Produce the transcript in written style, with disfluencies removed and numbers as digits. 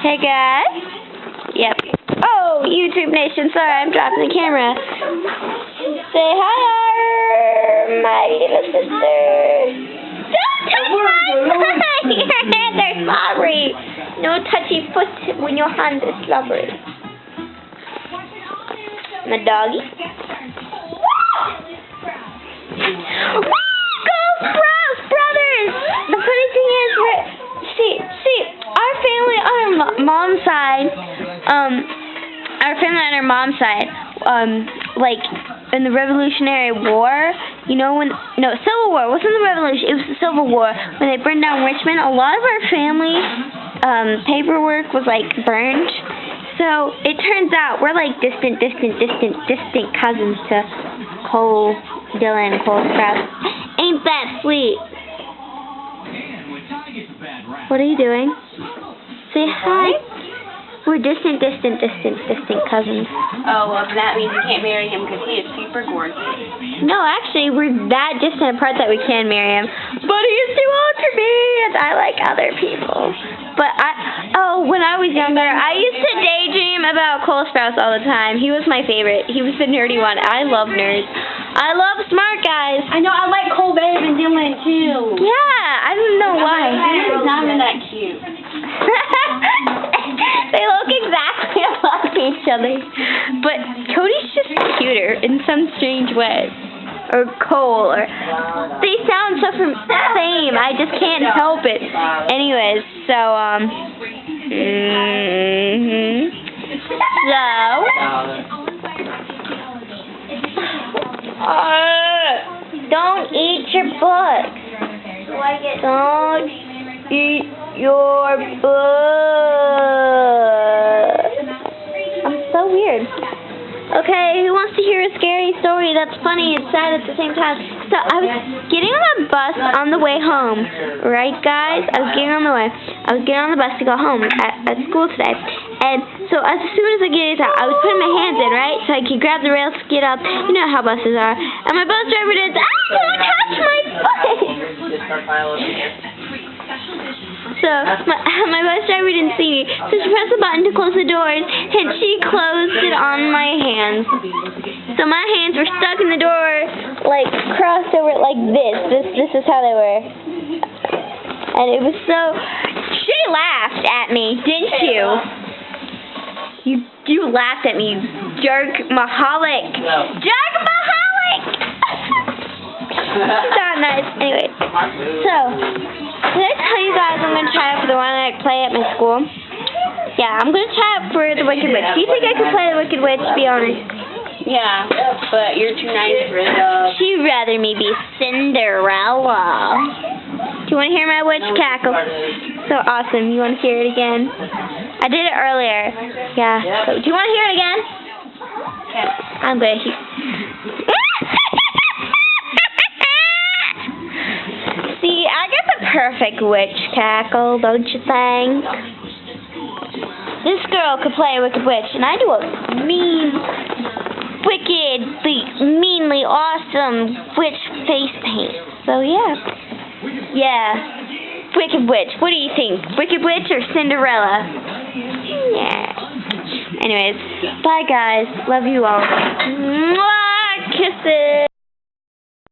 Hey guys. Yep. Oh, YouTube Nation, sorry, I'm dropping the camera. Say hi, my little sister. Don't touch my your hands are slobbery. No touchy foot when your hands are slobbery. My doggy. Go Sprouse Brothers! The funny thing is, see, our family on our mom's side, like in the Revolutionary War, you know Civil War. It wasn't the Revolution, it was the Civil War. When they burned down Richmond, a lot of our family paperwork was like burned. So it turns out we're like distant cousins to Cole Sprouse. Ain't that sweet? What are you doing? Say hi. We're distant cousins. Oh, well, that means you can't marry him because he is super gorgeous. No, actually, we're that distant apart that we can marry him. But he is too old for me, and I like other people. But when I was younger, I used to daydream about Cole Sprouse all the time. He was my favorite. He was the nerdy one. I love nerds. I love smart guys. I know, I like Cole better than Dylan, too. Yeah, I don't know why. He's not even that cute. They look exactly like each other. But Cody's just cuter in some strange way. Or Cole, or they sound so the same. I just can't help it. Anyways, so don't eat your books. Don't eat your books. I'm so weird. Okay, who wants to hear a scary story that's funny and sad at the same time? So I was getting on the bus on the way home, right guys? I was getting on the bus to go home at school today. And so as soon as I get out, I was putting my hands in, right? So I could grab the rails to get up. You know how buses are. And my bus driver did, don't touch my foot! So my bus driver didn't see me, so she pressed the button to close the doors, and she closed it on my hands. So my hands were stuck in the door, like crossed over like this. This is how they were. And it was so. She laughed at me, didn't you? You laughed at me, jerk-maholic. Jerk-maholic! It's not nice. Anyway, so. Did I tell you guys I'm going to try out for the one-night play at my school? Yeah, I'm going to try out for the Wicked Witch. Do you think I could play the Wicked Witch, to be honest? Yeah, but you're too nice for it. She'd rather me be Cinderella. Do you want to hear my witch cackle? So awesome. You want to hear it again? I did it earlier. Yeah. So, do you want to hear it again? Yeah. I'm going to hear perfect witch cackle, don't you think? This girl could play a Wicked Witch, and I do a meanly awesome witch face paint. So yeah. Wicked Witch. What do you think? Wicked Witch or Cinderella? Yeah. Anyways, bye guys. Love you all. Mwah! Kisses.